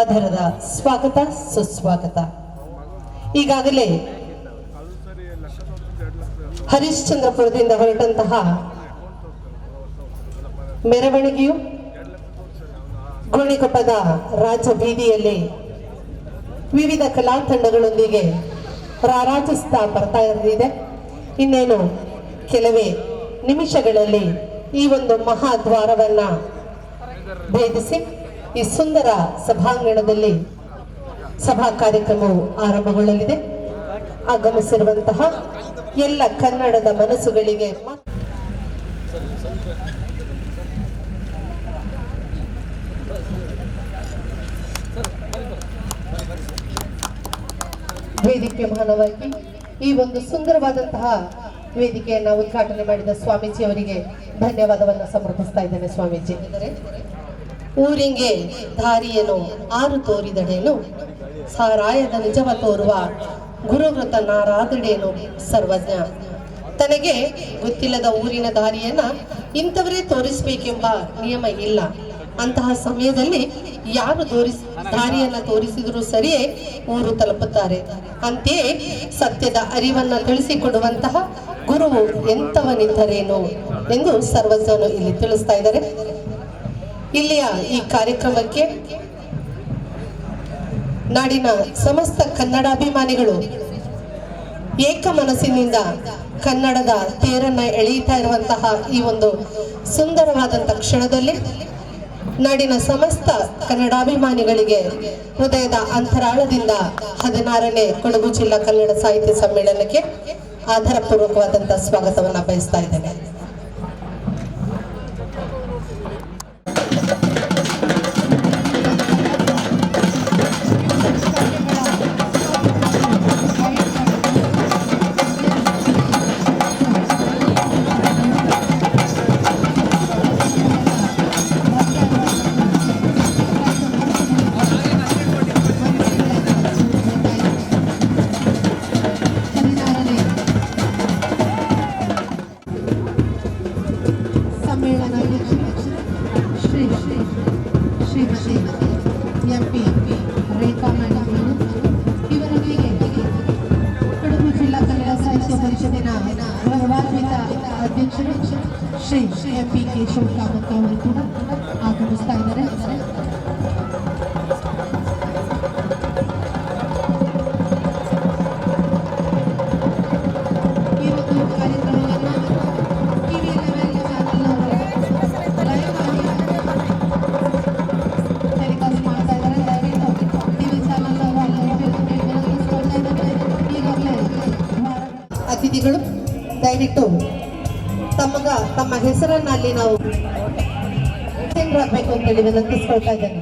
ಸಾದರದ ಸ್ವಾಗತ ಸುಸ್ವಾಗತ. ಈಗಾಗಲೇ ಹರಿಶ್ಚಂದ್ರಪುರದಿಂದ ಹೊರಟಂತಹ ಮೆರವಣಿಗೆಯು ಗೋಣಿಕೊಪ್ಪದ ರಾಜ ಬೀದಿಯಲ್ಲಿ ವಿವಿಧ ಕಲಾ ತಂಡಗಳೊಂದಿಗೆ ರಾರಾಜಿಸ್ತಾ ಬರ್ತಾ ಇರಲಿದೆ. ಇನ್ನೇನು ಕೆಲವೇ ನಿಮಿಷಗಳಲ್ಲಿ ಈ ಒಂದು ಮಹಾದ್ವಾರವನ್ನ ಭೇದಿಸಿ ಈ ಸುಂದರ ಸಭಾಂಗಣದಲ್ಲಿ ಸಭಾ ಕಾರ್ಯಕ್ರಮವು ಆರಂಭಗೊಳ್ಳಲಿದೆ. ಆಗಮಿಸಿರುವಂತಹ ಎಲ್ಲ ಕನ್ನಡದ ಮನಸ್ಸುಗಳಿಗೆ ವೇದಿಕೆ ಮಾನವಾಗಿ ಈ ಒಂದು ಸುಂದರವಾದಂತಹ ವೇದಿಕೆಯನ್ನ ಉದ್ಘಾಟನೆ ಮಾಡಿದ ಸ್ವಾಮೀಜಿ ಅವರಿಗೆ ಧನ್ಯವಾದವನ್ನು ಸಮರ್ಪಿಸ್ತಾ ಇದ್ದೇನೆ. ಸ್ವಾಮೀಜಿ ಊರಿಂಗೆ ದಾರಿಯೇನು ಆರು ತೋರಿದಡೇನು, ಸಾರಾಯದ ನಿಜವ ತೋರುವ ಗುರುವೃತ ನಾರಾದಡೇನು ಸರ್ವಜ್ಞ. ತನಗೆ ಗೊತ್ತಿಲ್ಲದ ಊರಿನ ದಾರಿಯನ್ನ ಇಂಥವರೇ ತೋರಿಸ್ಬೇಕೆಂಬ ನಿಯಮ ಇಲ್ಲ. ಅಂತಹ ಸಮಯದಲ್ಲಿ ಯಾರು ದಾರಿಯನ್ನ ತೋರಿಸಿದರೂ ಸರಿಯೇ ಊರು ತಲುಪುತ್ತಾರೆ. ಅಂತೆಯೇ ಸತ್ಯದ ಅರಿವನ್ನ ತಿಳಿಸಿಕೊಡುವಂತಹ ಗುರುವು ಎಂಥವನಿದ್ದರೇನು ಎಂದು ಸರ್ವಜ್ಞನು ಇಲ್ಲಿ ತಿಳಿಸ್ತಾ ಇದ್ದಾರೆ. ಇಲ್ಲಿಯ ಈ ಕಾರ್ಯಕ್ರಮಕ್ಕೆ ನಾಡಿನ ಸಮಸ್ತ ಕನ್ನಡಾಭಿಮಾನಿಗಳು ಏಕ ಮನಸ್ಸಿನಿಂದ ಕನ್ನಡದ ತೇರನ್ನ ಎಳೆಯುತ್ತಾ ಇರುವಂತಹ ಈ ಒಂದು ಸುಂದರವಾದಂತಹ ಕ್ಷಣದಲ್ಲಿ ನಾಡಿನ ಸಮಸ್ತ ಕನ್ನಡಾಭಿಮಾನಿಗಳಿಗೆ ಹೃದಯದ ಅಂತರಾಳದಿಂದ 16ನೇ ಕೊಡಗು ಜಿಲ್ಲಾ ಕನ್ನಡ ಸಾಹಿತ್ಯ ಸಮ್ಮೇಳನಕ್ಕೆ ಆಧಾರಪೂರ್ವಕವಾದಂತಹ ಸ್ವಾಗತವನ್ನ ಬಯಸ್ತಾ ಇದ್ದೇನೆ. ಅಧ್ಯಕ್ಷರು ಶ್ರೀ MP ಕೇಶವ್ ಕಾಮತ್ ಅವರು ಕೂಡ ಆಗಮಿಸ್ತಾ ಇದ್ದಾರೆ. ಈ ಒಂದು ಕಾರ್ಯಕ್ರಮವನ್ನು ಟೆಲಿಕಾಸ್ಟ್ ಮಾಡ್ತಾ ಇದ್ದಾರೆ. ಟಿವಿ ಚಾನಲ್ ಈಗಾಗಲೇ ಅತಿಥಿಗಳು ದಯವಿಟ್ಟು ತಮ್ಮ ಹೆಸರನ್ನ ಅಲ್ಲಿ ನಾವು ಹಾಕಬೇಕು ಅಂತ ಹೇಳಿ ವಿನಂತಿಸ್ಕೊಳ್ತಾ ಇದ್ದೇನೆ.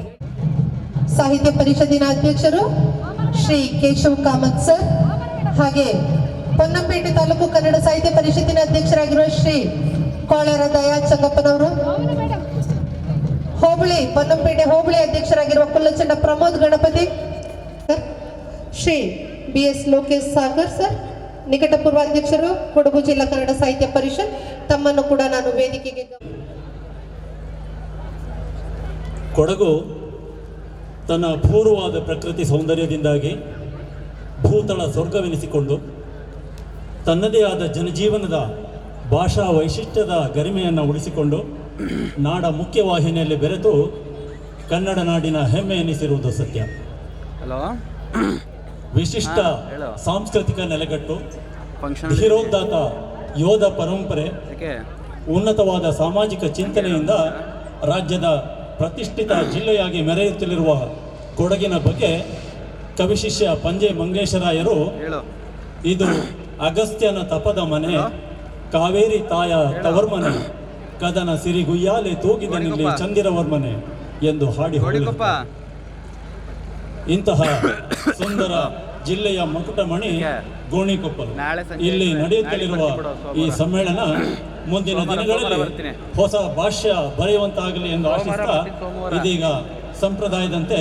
ಸಾಹಿತ್ಯ ಪರಿಷತ್ತಿನ ಅಧ್ಯಕ್ಷರು ಶ್ರೀ ಕೇಶವ್ ಕಾಮತ್ ಸರ್, ಹಾಗೆ ಪೊನ್ನಂಪೇಟೆ ತಾಲೂಕು ಕನ್ನಡ ಸಾಹಿತ್ಯ ಪರಿಷತ್ತಿನ ಅಧ್ಯಕ್ಷರಾಗಿರುವ ಶ್ರೀ ಕೋಳರ ದಯಾ ಚಂಗಪ್ಪನವರು, ಪೊನ್ನಂಪೇಟೆ ಹೋಬಳಿ ಅಧ್ಯಕ್ಷರಾಗಿರುವ ಕುಲ್ಲಚಂಡ ಪ್ರಮೋದ್ ಗಣಪತಿ, ಶ್ರೀ BS ಲೋಕೇಶ್ ಸಾಗರ್ ಸರ್, ನಿಕಟ ಪೂರ್ವಾಧ್ಯಕ್ಷರು ಕೊಡಗು ಜಿಲ್ಲಾ ಕನ್ನಡ ಸಾಹಿತ್ಯ ಪರಿಷತ್, ತಮ್ಮನ್ನು ಕೂಡ ನಾನು ವೇದಿಕೆಗೆ. ಕೊಡಗು ತನ್ನ ಅಪೂರ್ವವಾದ ಪ್ರಕೃತಿ ಸೌಂದರ್ಯದಿಂದಾಗಿ ಭೂತಳ ಸ್ವರ್ಗವೆನಿಸಿಕೊಂಡು ತನ್ನದೇ ಆದ ಜನಜೀವನದ ಭಾಷಾ ವೈಶಿಷ್ಟ್ಯದ ಗರಿಮೆಯನ್ನು ಉಳಿಸಿಕೊಂಡು ನಾಡ ಮುಖ್ಯವಾಹಿನಿಯಲ್ಲಿ ಬೆರೆತು ಕನ್ನಡ ನಾಡಿನ ಹೆಮ್ಮೆ ಎನಿಸಿರುವುದು ಸತ್ಯ. ವಿಶಿಷ್ಟ ಸಾಂಸ್ಕೃತಿಕ ನೆಲೆಗಟ್ಟು, ಧೀರೋದಾತ್ತ ಯೋಧ ಪರಂಪರೆ, ಉನ್ನತವಾದ ಸಾಮಾಜಿಕ ಚಿಂತನೆಯಿಂದ ರಾಜ್ಯದ ಪ್ರತಿಷ್ಠಿತ ಜಿಲ್ಲೆಯಾಗಿ ಮೆರೆಯುತ್ತಲಿರುವ ಕೊಡಗಿನ ಬಗ್ಗೆ ಕವಿಶಿಷ್ಯ ಪಂಜೆ ಮಂಗೇಶರಾಯರು, ಇದು ಅಗಸ್ತ್ಯನ ತಪದ ಮನೆ, ಕಾವೇರಿ ತಾಯ ತವರ್ಮನೆ, ಕದನ ಸಿರಿಗುಯ್ಯಾಲೆ ತೂಗಿದನಿಲ್ಲಿ ಚಂದಿರವರ್ಮನೆ ಎಂದು ಹಾಡಿ ಹೋಗಿದ್ದಾರೆ. ಇಂತಹ ಸುಂದರ ಜಿಲ್ಲೆಯ ಮಕುಟಮಣಿ ಗೋಣಿಕೊಪ್ಪ ಇಲ್ಲಿ ನಡೆಯುತ್ತಲಿರುವ ಈ ಸಮ್ಮೇಳನ ಮುಂದಿನ ದಿನಗಳಲ್ಲಿ ಹೊಸ ಭಾಷ್ಯ ಬರೆಯುವಂತಾಗಲಿ ಎಂದು ಆಶಿಸ್ತಾ ಇದೀಗ ಸಂಪ್ರದಾಯದಂತೆ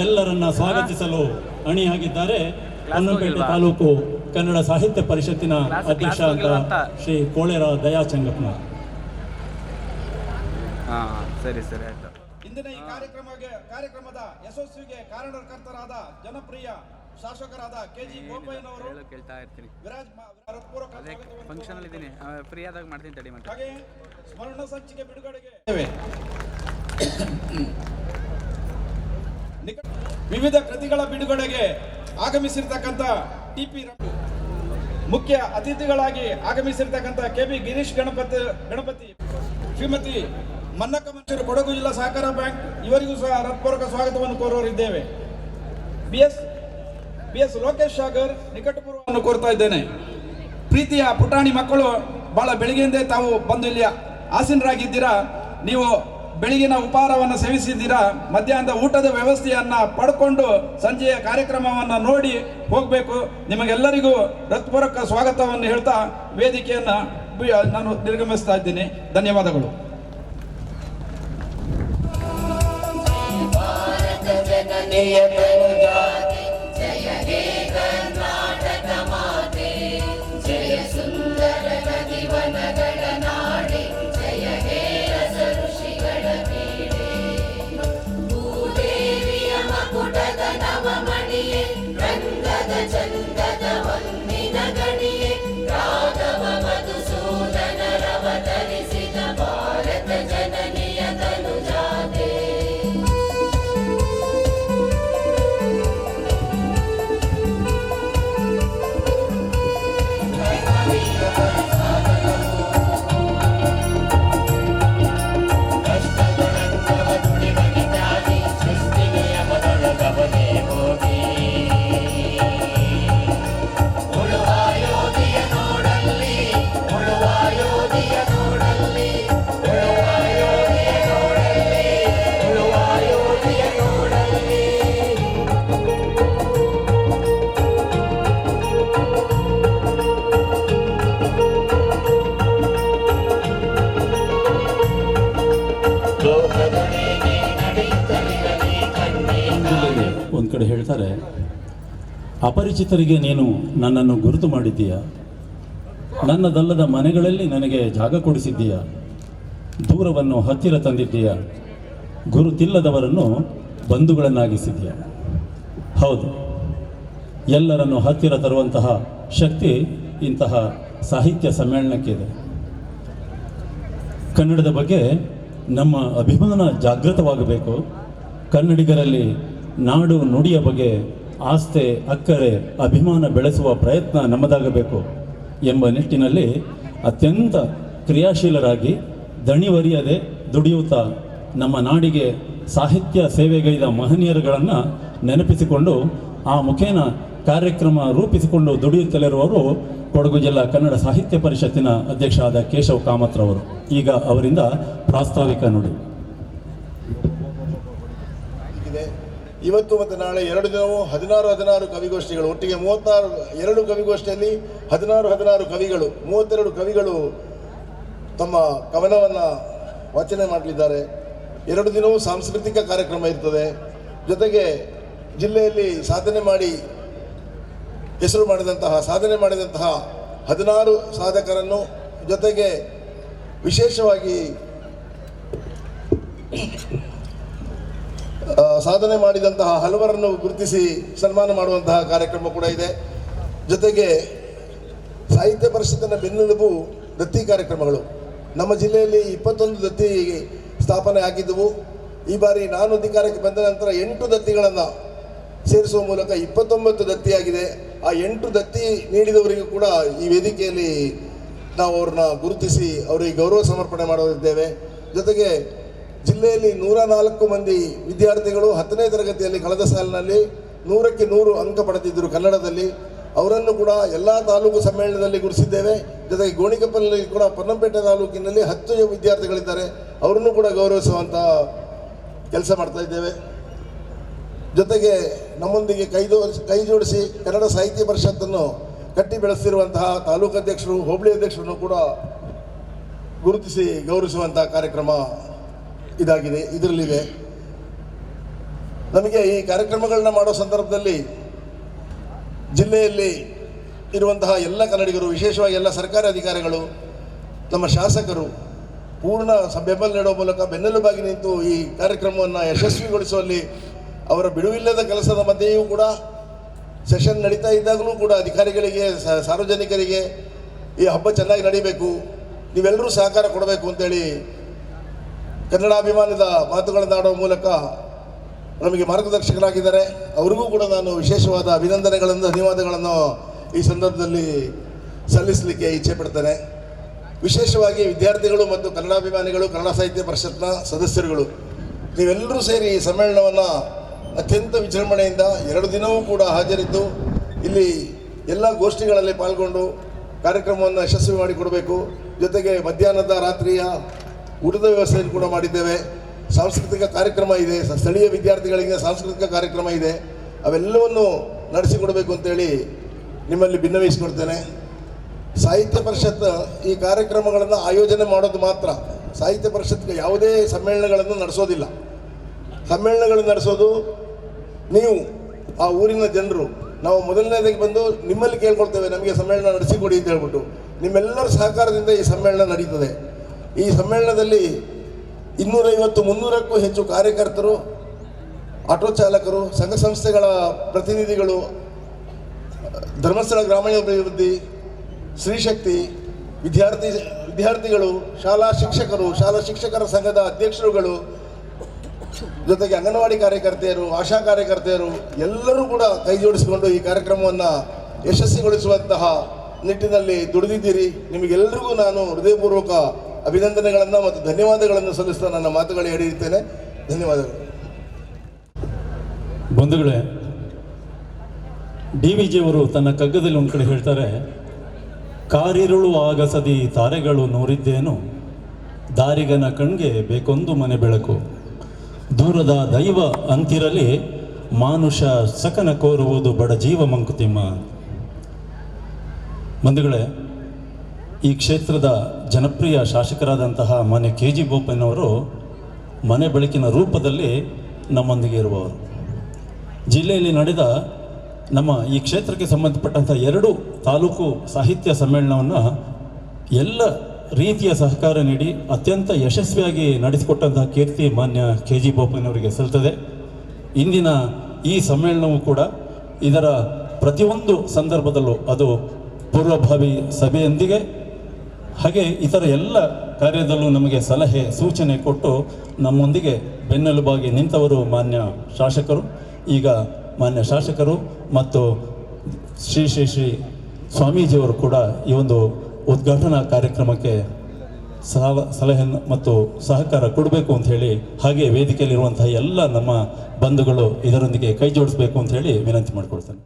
ಎಲ್ಲರನ್ನ ಸ್ವಾಗತಿಸಲು ಅಣಿಯಾಗಿದ್ದಾರೆ ಪೊನ್ನಂಪೇಟೆ ತಾಲೂಕು ಕನ್ನಡ ಸಾಹಿತ್ಯ ಪರಿಷತ್ತಿನ ಅಧ್ಯಕ್ಷ ಅಂತ ಶ್ರೀ ಕೋಳೇರ ದಯಾ ಚಂಗಪ್ಪನ. ಸರಿ ಆಯ್ತು. ಇಂದಿನ ಈ ಕಾರ್ಯಕ್ರಮದ ಯಶಸ್ವಿಗೆ ಕಾರಣಕರ್ತರಾದ ಜನಪ್ರಿಯ ಶಾಸಕರಾದ KG ಗೋಪಯ್ಯನವರು ಕೇಳ್ತಾ ಇರ್ತೀನಿ. ಹೃತ್ಪೂರ್ವಕ ಫಂಕ್ಷನ್ ಅಲ್ಲಿ ಇದ್ದೀನಿ, ಫ್ರೀ ಆದಾಗ ಮಾಡ್ತೀನಿ ತಡಿ. ಮತ್ತೆ ಹಾಗೆ ಸ್ಮರಣ ಸಂಚಿಕೆ ಬಿಡುಗಡೆಗೆ ವಿವಿಧ ಕೃತಿಗಳ ಬಿಡುಗಡೆಗೆ ಆಗಮಿಸಿರ್ತಕ್ಕಂಥ TP ಮುಖ್ಯ ಅತಿಥಿಗಳಾಗಿ ಆಗಮಿಸಿರ್ತಕ್ಕಂಥ KB ಗಿರೀಶ್ ಗಣಪತಿ, ಶ್ರೀಮತಿ ಮನ್ನಕ್ಕ ಮಂಚೂರು, ಕೊಡಗು ಜಿಲ್ಲಾ ಸಹಕಾರ ಬ್ಯಾಂಕ್, ಇವರಿಗೂ ಸಹ ಹೃತ್ಪೂರ್ವಕ ಸ್ವಾಗತವನ್ನು ಕೋರುವರಿದ್ದೇವೆ. BS ಲೋಕೇಶ್ ಸಾಗರ್ ನಿಕಟಪೂರ್ವವನ್ನು ಕೋರ್ತಾ ಇದ್ದೇನೆ. ಪ್ರೀತಿಯ ಪುಟಾಣಿ ಮಕ್ಕಳು, ಬಹಳ ಬೆಳಿಗ್ಗೆಯಿಂದ ತಾವು ಬಂದು ಇಲ್ಲಿ ಆಸೀನರಾಗಿದ್ದೀರಾ. ನೀವು ಬೆಳಗಿನ ಉಪಹಾರವನ್ನು ಸೇವಿಸಿದ್ದೀರಾ, ಮಧ್ಯಾಹ್ನದ ಊಟದ ವ್ಯವಸ್ಥೆಯನ್ನ ಪಡ್ಕೊಂಡು ಸಂಜೆಯ ಕಾರ್ಯಕ್ರಮವನ್ನು ನೋಡಿ ಹೋಗಬೇಕು. ನಿಮಗೆಲ್ಲರಿಗೂ ಹೃತ್ಪೂರ್ವಕ ಸ್ವಾಗತವನ್ನು ಹೇಳ್ತಾ ವೇದಿಕೆಯನ್ನು ನಾನು ನಿರ್ಗಮಿಸ್ತಾ ಇದ್ದೀನಿ. ಧನ್ಯವಾದಗಳು. ಒಂದು ಕಡೆ ಹೇಳ್ತಾರೆ, ಅಪರಿಚಿತರಿಗೆ ನೀನು ನನ್ನನ್ನು ಗುರುತು ಮಾಡಿದ್ದೀಯ, ನನ್ನದಲ್ಲದ ಮನೆಗಳಲ್ಲಿ ನನಗೆ ಜಾಗ ಕೊಡಿಸಿದ್ದೀಯ, ದೂರವನ್ನು ಹತ್ತಿರ ತಂದಿದ್ದೀಯ, ಗುರುತಿಲ್ಲದವರನ್ನು ಬಂಧುಗಳನ್ನಾಗಿಸಿದ್ದೀಯ. ಹೌದು, ಎಲ್ಲರನ್ನು ಹತ್ತಿರ ತರುವಂತಹ ಶಕ್ತಿ ಇಂತಹ ಸಾಹಿತ್ಯ ಸಮ್ಮೇಳನಕ್ಕಿದೆ. ಕನ್ನಡದ ಬಗ್ಗೆ ನಮ್ಮ ಅಭಿಮಾನ ಜಾಗೃತವಾಗಬೇಕು. ಕನ್ನಡಿಗರಲ್ಲಿ ನಾಡು ನುಡಿಯ ಬಗ್ಗೆ ಆಸ್ಥೆ, ಅಕ್ಕರೆ, ಅಭಿಮಾನ ಬೆಳೆಸುವ ಪ್ರಯತ್ನ ನಮ್ಮದಾಗಬೇಕು ಎಂಬ ನಿಟ್ಟಿನಲ್ಲಿ ಅತ್ಯಂತ ಕ್ರಿಯಾಶೀಲರಾಗಿ ದಣಿವರಿಯದೆ ದುಡಿಯುತ್ತಾ ನಮ್ಮ ನಾಡಿಗೆ ಸಾಹಿತ್ಯ ಸೇವೆಗೈದ ಮಹನೀಯರುಗಳನ್ನು ನೆನಪಿಸಿಕೊಂಡು ಆ ಮುಖೇನ ಕಾರ್ಯಕ್ರಮ ರೂಪಿಸಿಕೊಂಡು ದುಡಿಯುತ್ತಲಿರುವವರು ಕೊಡಗು ಜಿಲ್ಲಾ ಕನ್ನಡ ಸಾಹಿತ್ಯ ಪರಿಷತ್ತಿನ ಅಧ್ಯಕ್ಷರಾದ ಕೇಶವ್ ಕಾಮತ್ರವರು. ಈಗ ಅವರಿಂದ ಪ್ರಾಸ್ತಾವಿಕ ನುಡಿ. ಇವತ್ತು ಮತ್ತು ನಾಳೆ 2 ದಿನವೂ 16 ಕವಿಗೋಷ್ಠಿಗಳು, ಒಟ್ಟಿಗೆ 32 ಕವಿಗೋಷ್ಠಿಯಲ್ಲಿ 16 ಕವಿಗಳು, 32 ಕವಿಗಳು ತಮ್ಮ ಕವನವನ್ನು ವಾಚನ ಮಾಡಲಿದ್ದಾರೆ. 2 ದಿನವೂ ಸಾಂಸ್ಕೃತಿಕ ಕಾರ್ಯಕ್ರಮ ಇರ್ತದೆ. ಜೊತೆಗೆ ಜಿಲ್ಲೆಯಲ್ಲಿ ಸಾಧನೆ ಮಾಡಿದಂತಹ 16 ಸಾಧಕರನ್ನು, ಜೊತೆಗೆ ವಿಶೇಷವಾಗಿ ಸಾಧನೆ ಮಾಡಿದಂತಹ ಹಲವರನ್ನು ಗುರುತಿಸಿ ಸನ್ಮಾನ ಮಾಡುವಂತಹ ಕಾರ್ಯಕ್ರಮ ಕೂಡ ಇದೆ. ಜೊತೆಗೆ ಸಾಹಿತ್ಯ ಪರಿಷತ್ತಿನ ಬೆನ್ನೆಲುಬು ದತ್ತಿ ಕಾರ್ಯಕ್ರಮಗಳು. ನಮ್ಮ ಜಿಲ್ಲೆಯಲ್ಲಿ 21 ದತ್ತಿ ಸ್ಥಾಪನೆ ಆಗಿದ್ದವು. ಈ ಬಾರಿ ನಾನು ಅಧಿಕಾರಕ್ಕೆ ಬಂದ ನಂತರ 8 ದತ್ತಿಗಳನ್ನು ಸೇರಿಸುವ ಮೂಲಕ 29 ದತ್ತಿಯಾಗಿದೆ. ಆ 8 ದತ್ತಿ ನೀಡಿದವರಿಗೂ ಕೂಡ ಈ ವೇದಿಕೆಯಲ್ಲಿ ನಾವು ಅವ್ರನ್ನ ಗುರುತಿಸಿ ಅವರಿಗೆ ಗೌರವ ಸಮರ್ಪಣೆ ಮಾಡೋದಿದ್ದೇವೆ. ಜೊತೆಗೆ ಜಿಲ್ಲೆಯಲ್ಲಿ 104 ಮಂದಿ ವಿದ್ಯಾರ್ಥಿಗಳು 10ನೇ ತರಗತಿಯಲ್ಲಿ ಕಳೆದ ಸಾಲಿನಲ್ಲಿ 100ಕ್ಕೆ 100 ಅಂಕ ಪಡೆದಿದ್ದರು ಕನ್ನಡದಲ್ಲಿ. ಅವರನ್ನು ಕೂಡ ಎಲ್ಲ ತಾಲೂಕು ಸಮ್ಮೇಳನದಲ್ಲಿ ಗುರುತಿಸಿದ್ದೇವೆ. ಜೊತೆಗೆ ಗೋಣಿಕೊಪ್ಪಲಿನಲ್ಲಿ ಕೂಡ ಪೊನ್ನಂಪೇಟೆ ತಾಲೂಕಿನಲ್ಲಿ 10 ವಿದ್ಯಾರ್ಥಿಗಳಿದ್ದಾರೆ, ಅವರನ್ನು ಕೂಡ ಗೌರವಿಸುವಂಥ ಕೆಲಸ ಮಾಡ್ತಾ ಇದ್ದೇವೆ. ಜೊತೆಗೆ ನಮ್ಮೊಂದಿಗೆ ಕೈ ಜೋಡಿಸಿ ಕನ್ನಡ ಸಾಹಿತ್ಯ ಪರಿಷತ್ತನ್ನು ಕಟ್ಟಿ ಬೆಳೆಸಿರುವಂತಹ ತಾಲೂಕು ಅಧ್ಯಕ್ಷರು, ಹೋಬಳಿ ಅಧ್ಯಕ್ಷರನ್ನು ಕೂಡ ಗುರುತಿಸಿ ಗೌರವಿಸುವಂತಹ ಕಾರ್ಯಕ್ರಮ ಇದಾಗಿದೆ, ಇದರಲ್ಲಿದೆ. ನಮಗೆ ಈ ಕಾರ್ಯಕ್ರಮಗಳನ್ನ ಮಾಡೋ ಸಂದರ್ಭದಲ್ಲಿ ಜಿಲ್ಲೆಯಲ್ಲಿ ಇರುವಂತಹ ಎಲ್ಲ ಕನ್ನಡಿಗರು, ವಿಶೇಷವಾಗಿ ಎಲ್ಲ ಸರ್ಕಾರಿ ಅಧಿಕಾರಿಗಳು, ನಮ್ಮ ಶಾಸಕರು, ಪೂರ್ಣ ಬೆಂಬಲ ನೀಡುವ ಮೂಲಕ ಬೆನ್ನೆಲುಬಾಗಿ ನಿಂತು ಈ ಕಾರ್ಯಕ್ರಮವನ್ನು ಯಶಸ್ವಿಗೊಳಿಸುವಲ್ಲಿ ಅವರ ಬಿಡುವಿಲ್ಲದ ಕೆಲಸದ ಮಧ್ಯೆಯೂ ಕೂಡ ಸೆಷನ್ ನಡೀತಾ ಇದ್ದಾಗಲೂ ಕೂಡ ಅಧಿಕಾರಿಗಳಿಗೆ ಸಾರ್ವಜನಿಕರಿಗೆ ಈ ಹಬ್ಬ ಚೆನ್ನಾಗಿ ನಡೀಬೇಕು, ನೀವೆಲ್ಲರೂ ಸಹಕಾರ ಕೊಡಬೇಕು ಅಂತೇಳಿ ಕನ್ನಡಾಭಿಮಾನದ ಮಾತುಗಳನ್ನಾಡುವ ಮೂಲಕ ನಮಗೆ ಮಾರ್ಗದರ್ಶಕರಾಗಿದ್ದಾರೆ. ಅವರಿಗೂ ಕೂಡ ನಾನು ವಿಶೇಷವಾದ ಅಭಿನಂದನೆಗಳನ್ನು ಧನ್ಯವಾದಗಳನ್ನು ಈ ಸಂದರ್ಭದಲ್ಲಿ ಸಲ್ಲಿಸಲಿಕ್ಕೆ ಇಚ್ಛೆ ಪಡ್ತೇನೆ. ವಿಶೇಷವಾಗಿ ವಿದ್ಯಾರ್ಥಿಗಳು ಮತ್ತು ಕನ್ನಡಾಭಿಮಾನಿಗಳು, ಕನ್ನಡ ಸಾಹಿತ್ಯ ಪರಿಷತ್ನ ಸದಸ್ಯರುಗಳು ನೀವೆಲ್ಲರೂ ಸೇರಿ ಈ ಸಮ್ಮೇಳನವನ್ನು ಅತ್ಯಂತ ವಿಜೃಂಭಣೆಯಿಂದ 2 ದಿನವೂ ಕೂಡ ಹಾಜರಿದ್ದು ಇಲ್ಲಿ ಎಲ್ಲ ಗೋಷ್ಠಿಗಳಲ್ಲಿ ಪಾಲ್ಗೊಂಡು ಕಾರ್ಯಕ್ರಮವನ್ನು ಯಶಸ್ವಿ ಮಾಡಿಕೊಡಬೇಕು. ಜೊತೆಗೆ ಮಧ್ಯಾಹ್ನದ ರಾತ್ರಿಯ ಊಟದ ವ್ಯವಸ್ಥೆಯನ್ನು ಕೂಡ ಮಾಡಿದ್ದೇವೆ. ಸಾಂಸ್ಕೃತಿಕ ಕಾರ್ಯಕ್ರಮ ಇದೆ, ಸ್ಥಳೀಯ ವಿದ್ಯಾರ್ಥಿಗಳಿಗೆ ಸಾಂಸ್ಕೃತಿಕ ಕಾರ್ಯಕ್ರಮ ಇದೆ, ಅವೆಲ್ಲವನ್ನು ನಡೆಸಿಕೊಡಬೇಕು ಅಂತೇಳಿ ನಿಮ್ಮಲ್ಲಿ ಭಿನ್ನವಹಿಸಿಕೊಡ್ತೇನೆ. ಸಾಹಿತ್ಯ ಪರಿಷತ್ ಈ ಕಾರ್ಯಕ್ರಮಗಳನ್ನು ಆಯೋಜನೆ ಮಾಡೋದು ಮಾತ್ರ. ಸಾಹಿತ್ಯ ಪರಿಷತ್ಗೆ ಯಾವುದೇ ಸಮ್ಮೇಳನಗಳನ್ನು ನಡೆಸೋದಿಲ್ಲ. ಸಮ್ಮೇಳನಗಳನ್ನು ನಡೆಸೋದು ನೀವು, ಆ ಊರಿನ ಜನರು. ನಾವು ಮೊದಲನೇದಾಗಿ ಬಂದು ನಿಮ್ಮಲ್ಲಿ ಕೇಳ್ಕೊಳ್ತೇವೆ, ನಮಗೆ ಸಮ್ಮೇಳನ ನಡೆಸಿಕೊಡಿ ಅಂತ ಹೇಳ್ಬಿಟ್ಟು. ನಿಮ್ಮೆಲ್ಲರ ಸಹಕಾರದಿಂದ ಈ ಸಮ್ಮೇಳನ ನಡೀತದೆ. ಈ ಸಮ್ಮೇಳನದಲ್ಲಿ 250-300ಕ್ಕೂ ಹೆಚ್ಚು ಕಾರ್ಯಕರ್ತರು, ಆಟೋ ಚಾಲಕರು, ಸಂಘ ಸಂಸ್ಥೆಗಳ ಪ್ರತಿನಿಧಿಗಳು, ಧರ್ಮಸ್ಥಳ ಗ್ರಾಮೀಣಾಭಿವೃದ್ಧಿ, ಸ್ತ್ರೀಶಕ್ತಿ, ವಿದ್ಯಾರ್ಥಿಗಳು, ಶಾಲಾ ಶಿಕ್ಷಕರು, ಶಾಲಾ ಶಿಕ್ಷಕರ ಸಂಘದ ಅಧ್ಯಕ್ಷರುಗಳು, ಜೊತೆಗೆ ಅಂಗನವಾಡಿ ಕಾರ್ಯಕರ್ತೆಯರು, ಆಶಾ ಕಾರ್ಯಕರ್ತೆಯರು ಎಲ್ಲರೂ ಕೂಡ ಕೈ ಜೋಡಿಸಿಕೊಂಡು ಈ ಕಾರ್ಯಕ್ರಮವನ್ನು ಯಶಸ್ವಿಗೊಳಿಸುವಂತಹ ನಿಟ್ಟಿನಲ್ಲಿ ದುಡಿದಿದ್ದೀರಿ. ನಿಮಗೆಲ್ಲರಿಗೂ ನಾನು ಹೃದಯಪೂರ್ವಕ ಅಭಿನಂದನೆಗಳನ್ನು ಮತ್ತು ಧನ್ಯವಾದಗಳನ್ನು ಸಲ್ಲಿಸ್ತಾ ನನ್ನ ಮಾತುಗಳಿಗೆ ಹಿಡಿಯುತ್ತೇನೆ. ಧನ್ಯವಾದಗಳು. ಬಂಧುಗಳೇ, DVG ಅವರು ತನ್ನ ಕಗ್ಗದಲ್ಲಿ ಒಂದು ಕಡೆ ಹೇಳ್ತಾರೆ, ಕಾರಿರುಳು ಆಗಸದಿ ತಾರೆಗಳು ನೋರಿದ್ದೇನು, ದಾರಿಗನ ಕಣ್ಗೆ ಬೇಕೊಂದು ಮನೆ ಬೆಳಕು, ದೂರದ ದೈವ ಅಂತಿರಲಿ ಮಾನುಷ ಸಕನ ಕೋರುವುದು ಬಡ ಜೀವ ಮಂಕುತಿಮ್ಮ. ಬಂಧುಗಳೇ, ಈ ಕ್ಷೇತ್ರದ ಜನಪ್ರಿಯ ಶಾಸಕರಾದಂತಹ ಮಾನ್ಯ KG ಬೋಪಯ್ಯನವರು ಮನೆ ಬೆಳಕಿನ ರೂಪದಲ್ಲಿ ನಮ್ಮೊಂದಿಗೆ ಇರುವವರು. ಜಿಲ್ಲೆಯಲ್ಲಿ ನಡೆದ ನಮ್ಮ ಈ ಕ್ಷೇತ್ರಕ್ಕೆ ಸಂಬಂಧಪಟ್ಟಂಥ 2 ತಾಲೂಕು ಸಾಹಿತ್ಯ ಸಮ್ಮೇಳನವನ್ನು ಎಲ್ಲ ರೀತಿಯ ಸಹಕಾರ ನೀಡಿ ಅತ್ಯಂತ ಯಶಸ್ವಿಯಾಗಿ ನಡೆಸಿಕೊಟ್ಟಂತಹ ಕೀರ್ತಿ ಮಾನ್ಯ KG ಬೋಪಯ್ಯನವರಿಗೆ ಸಲ್ತದೆ. ಇಂದಿನ ಈ ಸಮ್ಮೇಳನವು ಕೂಡ ಇದರ ಪ್ರತಿಯೊಂದು ಸಂದರ್ಭದಲ್ಲೂ, ಅದು ಪೂರ್ವಭಾವಿ ಸಭೆಯೊಂದಿಗೆ ಹಾಗೆ ಇತರ ಎಲ್ಲ ಕಾರ್ಯದಲ್ಲೂ ನಮಗೆ ಸಲಹೆ ಸೂಚನೆ ಕೊಟ್ಟು ನಮ್ಮೊಂದಿಗೆ ಬೆನ್ನೆಲುಬಾಗಿ ನಿಂತವರು ಮಾನ್ಯ ಶಾಸಕರು. ಈಗ ಮಾನ್ಯ ಶಾಸಕರು ಮತ್ತು ಶ್ರೀ ಶ್ರೀ ಶ್ರೀ ಸ್ವಾಮೀಜಿಯವರು ಕೂಡ ಈ ಒಂದು ಉದ್ಘಾಟನಾ ಕಾರ್ಯಕ್ರಮಕ್ಕೆ ಸಲಹೆ ಮತ್ತು ಸಹಕಾರ ಕೊಡಬೇಕು ಅಂತ ಹೇಳಿ, ಹಾಗೆ ವೇದಿಕೆಯಲ್ಲಿರುವಂತಹ ಎಲ್ಲ ನಮ್ಮ ಬಂಧುಗಳು ಇದರೊಂದಿಗೆ ಕೈ ಜೋಡಿಸಬೇಕು ಅಂತ ಹೇಳಿ ವಿನಂತಿ ಮಾಡಿಕೊಳ್ತೇನೆ.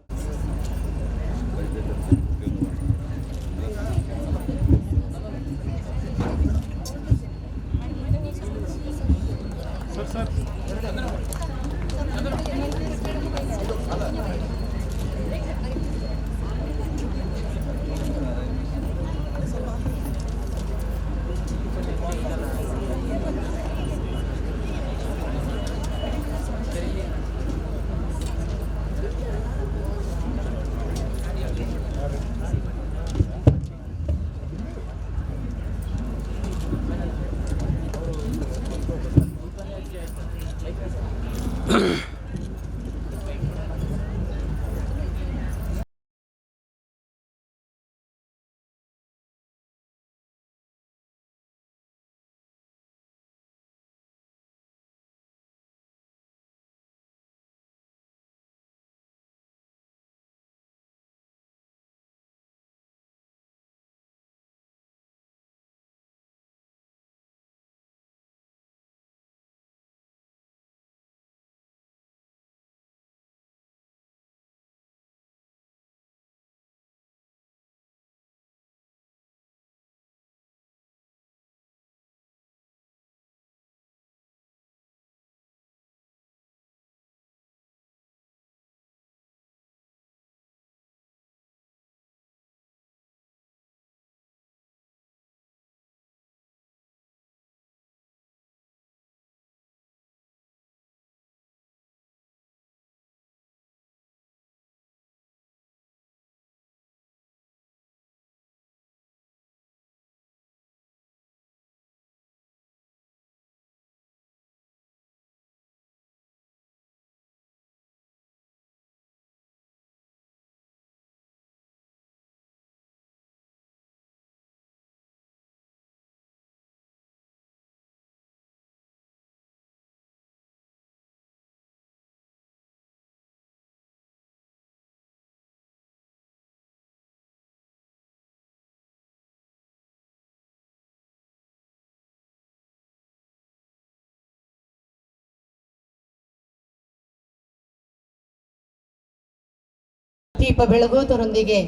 ದೀಪ ಬೆಳಗೋದರೊಂದಿಗೆ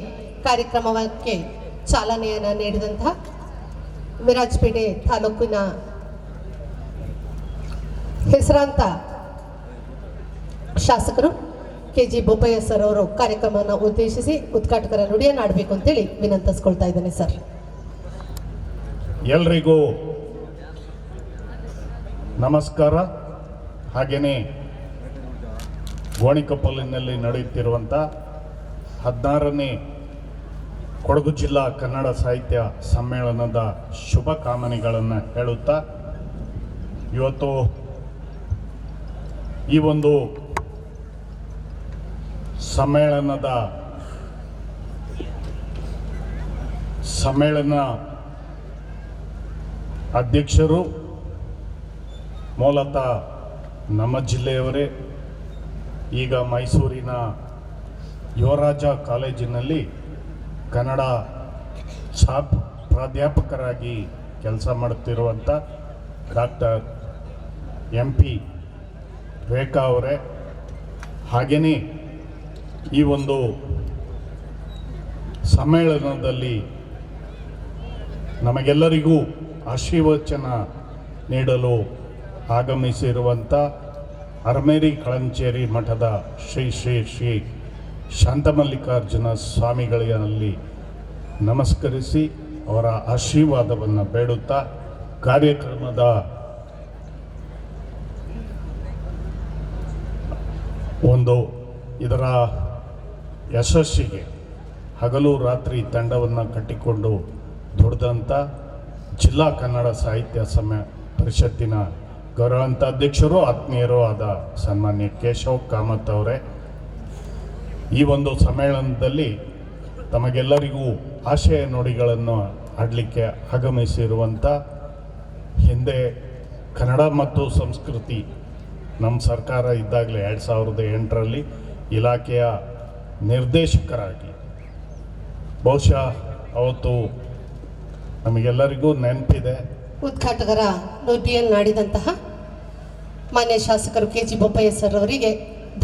ಕಾರ್ಯಕ್ರಮಕ್ಕೆ ಚಾಲನೆಯನ್ನು ನೀಡಿದಂತಹ ವಿರಾಜಪೇಟೆ ತಾಲೂಕಿನ ಹೆಸರಾಂತ ಶಾಸಕರು KG ಬೋಪಯ್ಯ ಸರ್ ಅವರು ಕಾರ್ಯಕ್ರಮವನ್ನು ಉದ್ದೇಶಿಸಿ ಉದ್ಘಾಟಕರ ನುಡಿಯನ್ನು ಆಡಬೇಕು ಅಂತೇಳಿ ವಿನಂತಿಸ್ಕೊಳ್ತಾ ಇದ್ದೇನೆ ಸರ್. ಎಲ್ರಿಗೂ ನಮಸ್ಕಾರ. ಹಾಗೆಯೇ ಗೋಣಿಕೊಪ್ಪಲಿನಲ್ಲಿ ನಡೆಯುತ್ತಿರುವಂಥ 16ನೇ ಕೊಡಗು ಜಿಲ್ಲಾ ಕನ್ನಡ ಸಾಹಿತ್ಯ ಸಮ್ಮೇಳನದ ಶುಭ ಕಾಮನೆಗಳನ್ನು ಹೇಳುತ್ತಾ ಇವತ್ತು ಈ ಒಂದು ಸಮ್ಮೇಳನ ಅಧ್ಯಕ್ಷರು ಮೂಲತಃ ನಮ್ಮ ಜಿಲ್ಲೆಯವರೇ, ಈಗ ಮೈಸೂರಿನ ಯುವರಾಜ ಕಾಲೇಜಿನಲ್ಲಿ ಕನ್ನಡ ಪ್ರಾಧ್ಯಾಪಕರಾಗಿ ಕೆಲಸ ಮಾಡುತ್ತಿರುವಂಥ ಡಾಕ್ಟರ್ MP ರೇಖಾ ಅವರೇ, ಹಾಗೆಯೇ ಈ ಒಂದು ಸಮ್ಮೇಳನದಲ್ಲಿ ನಮಗೆಲ್ಲರಿಗೂ ಆಶೀರ್ವಚನ ನೀಡಲು ಆಗಮಿಸಿರುವಂಥ ಅರಮೇರಿ ಕಳಂಚೇರಿ ಮಠದ ಶ್ರೀ ಶ್ರೀ ಶ್ರೀ ಶಾಂತಮಲ್ಲಿಕಾರ್ಜುನ ಸ್ವಾಮಿಗಳಲ್ಲಿ ನಮಸ್ಕರಿಸಿ ಅವರ ಆಶೀರ್ವಾದವನ್ನು ಬೇಡುತ್ತಾ ಕಾರ್ಯಕ್ರಮದ ಇದರ ಯಶಸ್ಸಿಗೆ ಹಗಲು ರಾತ್ರಿ ತಂಡವನ್ನು ಕಟ್ಟಿಕೊಂಡು ದುಡಿದಂಥ ಜಿಲ್ಲಾ ಕನ್ನಡ ಸಾಹಿತ್ಯ ಪರಿಷತ್ತಿನ ಗೌರವಾನ್ವಿತ ಅಧ್ಯಕ್ಷರು ಆತ್ಮೀಯರೂ ಆದ ಸನ್ಮಾನ್ಯ ಕೇಶವ್ ಕಾಮತ್ ಅವರೇ, ಈ ಒಂದು ಸಮ್ಮೇಳನದಲ್ಲಿ ತಮಗೆಲ್ಲರಿಗೂ ಆಶಯ ನುಡಿಗಳನ್ನು ಆಡಲಿಕ್ಕೆ ಆಗಮಿಸಿರುವಂಥ ಹಿಂದೆ ಕನ್ನಡ ಮತ್ತು ಸಂಸ್ಕೃತಿ ನಮ್ಮ ಸರ್ಕಾರ ಇದ್ದಾಗಲೇ 2008ರಲ್ಲಿ ಇಲಾಖೆಯ ನಿರ್ದೇಶಕರಾಗಿ, ಬಹುಶಃ ಅವತ್ತು ನಮಗೆಲ್ಲರಿಗೂ ನೆನಪಿದೆ, ಉದ್ಘಾಟಕರ ನುಡಿಯನ್ನು ಆಡಿದಂತಹ ಮಾನ್ಯ ಶಾಸಕರು KG ಬೋಪಯ್ಯ ಸರ್ ಅವರಿಗೆ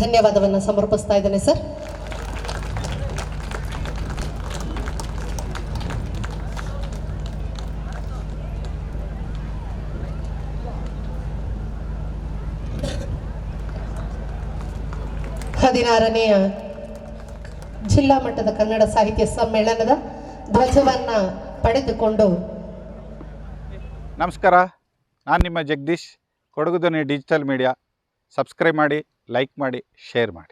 ಧನ್ಯವಾದವನ್ನು ಸಮರ್ಪಿಸ್ತಾ ಇದ್ದೇನೆ ಸರ್. ಹದಿನಾರನೆಯ ಜಿಲ್ಲಾ ಮಟ್ಟದ ಕನ್ನಡ ಸಾಹಿತ್ಯ ಸಮ್ಮೇಳನದ ಧ್ವಜವನ್ನು ಪಡೆದುಕೊಂಡು ನಮಸ್ಕಾರ, ನಾನು ನಿಮ್ಮ ಜಗದೀಶ್. ಕೊಡಗು ಧ್ವನಿ ಡಿಜಿಟಲ್ ಮೀಡಿಯಾ ಸಬ್ಸ್ಕ್ರೈಬ್ ಮಾಡಿ, ಲೈಕ್ ಮಾಡಿ, ಶೇರ್ ಮಾಡಿ.